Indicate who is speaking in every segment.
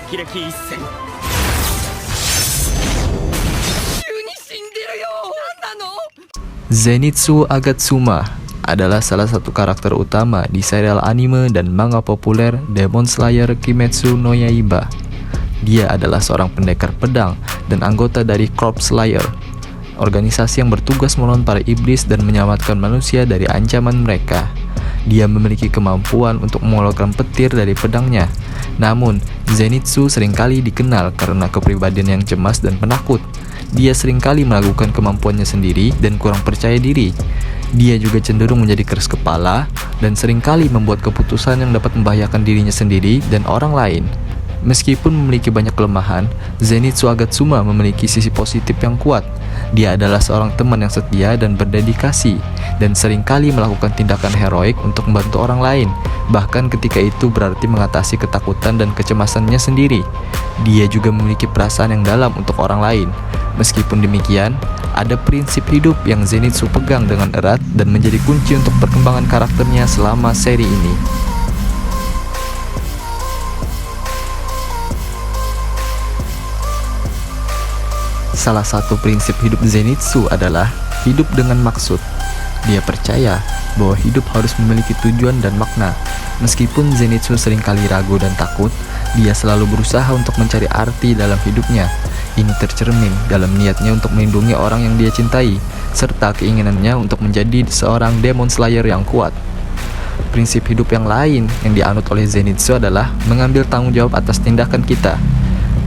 Speaker 1: 暦一閃急に死んでるよ。何なの。
Speaker 2: Zenitsu Agatsuma adalah salah satu karakter utama di serial anime dan manga populer Demon Slayer Kimetsu no Yaiba. Dia adalah seorang pendekar pedang dan anggota dari Corps Slayer, organisasi yang bertugas melawan para iblis dan menyelamatkan manusia dari ancaman mereka. Dia memiliki kemampuan untuk mengeluarkan petir dari pedangnya. Namun, Zenitsu seringkali dikenal karena kepribadian yang cemas dan penakut. Dia seringkali melakukan kemampuannya sendiri dan kurang percaya diri. Dia juga cenderung menjadi keras kepala dan seringkali membuat keputusan yang dapat membahayakan dirinya sendiri dan orang lain. Meskipun memiliki banyak kelemahan, Zenitsu Agatsuma memiliki sisi positif yang kuat. Dia adalah seorang teman yang setia dan berdedikasi, dan seringkali melakukan tindakan heroik untuk membantu orang lain, bahkan ketika itu berarti mengatasi ketakutan dan kecemasannya sendiri. Dia juga memiliki perasaan yang dalam untuk orang lain. Meskipun demikian, ada prinsip hidup yang Zenitsu pegang dengan erat dan menjadi kunci untuk perkembangan karakternya selama seri ini. Salah satu prinsip hidup Zenitsu adalah hidup dengan maksud. Dia percaya bahwa hidup harus memiliki tujuan dan makna. Meskipun Zenitsu seringkali ragu dan takut, dia selalu berusaha untuk mencari arti dalam hidupnya. Ini tercermin dalam niatnya untuk melindungi orang yang dia cintai, serta keinginannya untuk menjadi seorang Demon Slayer yang kuat. Prinsip hidup yang lain yang dianut oleh Zenitsu adalah mengambil tanggung jawab atas tindakan kita.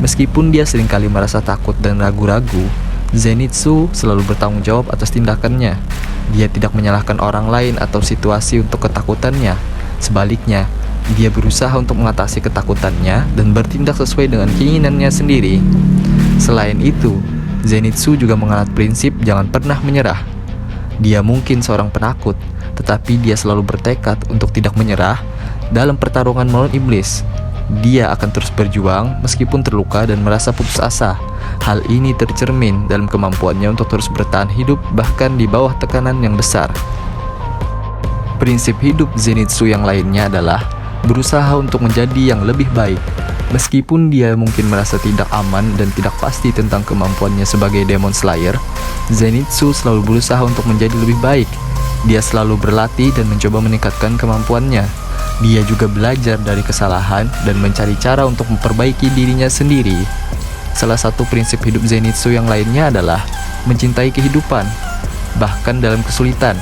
Speaker 2: Meskipun dia seringkali merasa takut dan ragu-ragu, Zenitsu selalu bertanggung jawab atas tindakannya. Dia tidak menyalahkan orang lain atau situasi untuk ketakutannya. Sebaliknya, dia berusaha untuk mengatasi ketakutannya dan bertindak sesuai dengan keinginannya sendiri. Selain itu, Zenitsu juga menganut prinsip jangan pernah menyerah. Dia mungkin seorang penakut, tetapi dia selalu bertekad untuk tidak menyerah dalam pertarungan melawan iblis. Dia akan terus berjuang meskipun terluka dan merasa putus asa. Hal ini tercermin dalam kemampuannya untuk terus bertahan hidup bahkan di bawah tekanan yang besar. Prinsip hidup Zenitsu yang lainnya adalah berusaha untuk menjadi yang lebih baik. Meskipun dia mungkin merasa tidak aman dan tidak pasti tentang kemampuannya sebagai Demon Slayer, Zenitsu selalu berusaha untuk menjadi lebih baik. Dia selalu berlatih dan mencoba meningkatkan kemampuannya. Dia juga belajar dari kesalahan dan mencari cara untuk memperbaiki dirinya sendiri. Salah satu prinsip hidup Zenitsu yang lainnya adalah mencintai kehidupan. Bahkan dalam kesulitan,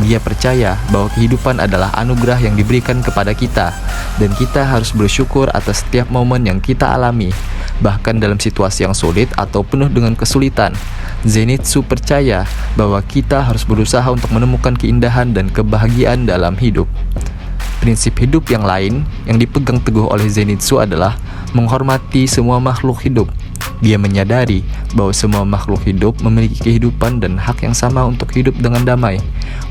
Speaker 2: dia percaya bahwa kehidupan adalah anugerah yang diberikan kepada kita, dan kita harus bersyukur atas setiap momen yang kita alami. Bahkan dalam situasi yang sulit atau penuh dengan kesulitan, Zenitsu percaya bahwa kita harus berusaha untuk menemukan keindahan dan kebahagiaan dalam hidup. Prinsip hidup yang lain yang dipegang teguh oleh Zenitsu adalah menghormati semua makhluk hidup. Dia menyadari bahwa semua makhluk hidup memiliki kehidupan dan hak yang sama untuk hidup dengan damai.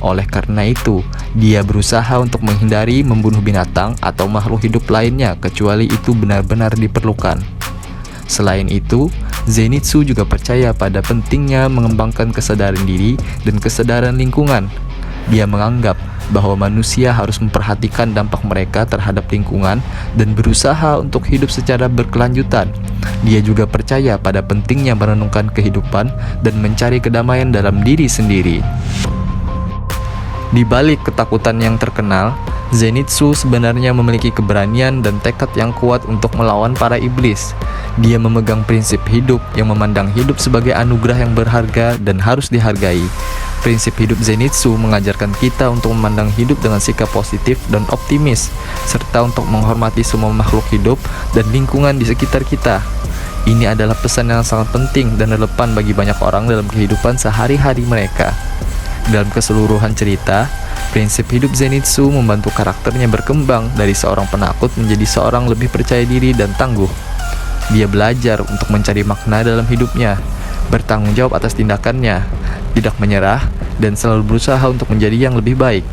Speaker 2: Oleh karena itu, dia berusaha untuk menghindari membunuh binatang atau makhluk hidup lainnya kecuali itu benar-benar diperlukan. Selain itu, Zenitsu juga percaya pada pentingnya mengembangkan kesadaran diri dan kesadaran lingkungan. Dia menganggap bahwa manusia harus memperhatikan dampak mereka terhadap lingkungan dan berusaha untuk hidup secara berkelanjutan. Dia juga percaya pada pentingnya merenungkan kehidupan dan mencari kedamaian dalam diri sendiri. Di balik ketakutan yang terkenal, Zenitsu sebenarnya memiliki keberanian dan tekad yang kuat untuk melawan para iblis. Dia memegang prinsip hidup yang memandang hidup sebagai anugerah yang berharga dan harus dihargai. Prinsip hidup Zenitsu mengajarkan kita untuk memandang hidup dengan sikap positif dan optimis, serta untuk menghormati semua makhluk hidup dan lingkungan di sekitar kita. Ini adalah pesan yang sangat penting dan relevan bagi banyak orang dalam kehidupan sehari-hari mereka. Dalam keseluruhan cerita, prinsip hidup Zenitsu membantu karakternya berkembang dari seorang penakut menjadi seorang lebih percaya diri dan tangguh. Dia belajar untuk mencari makna dalam hidupnya, bertanggung jawab atas tindakannya, tidak menyerah, dan selalu berusaha untuk menjadi yang lebih baik.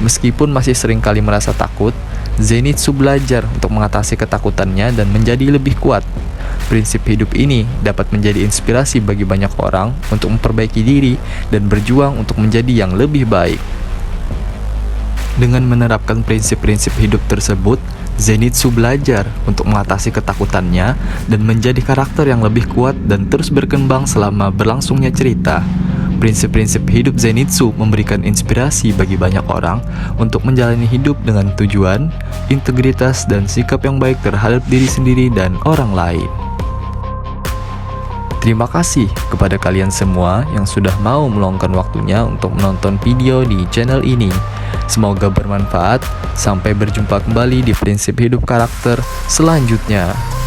Speaker 2: Meskipun masih sering kali merasa takut, Zenitsu belajar untuk mengatasi ketakutannya dan menjadi lebih kuat. Prinsip hidup ini dapat menjadi inspirasi bagi banyak orang untuk memperbaiki diri dan berjuang untuk menjadi yang lebih baik. Dengan menerapkan prinsip-prinsip hidup tersebut, Zenitsu belajar untuk mengatasi ketakutannya dan menjadi karakter yang lebih kuat dan terus berkembang selama berlangsungnya cerita. Prinsip-prinsip hidup Zenitsu memberikan inspirasi bagi banyak orang untuk menjalani hidup dengan tujuan, integritas, dan sikap yang baik terhadap diri sendiri dan orang lain. Terima kasih kepada kalian semua yang sudah mau meluangkan waktunya untuk menonton video di channel ini. Semoga bermanfaat. Sampai berjumpa kembali di prinsip hidup karakter selanjutnya.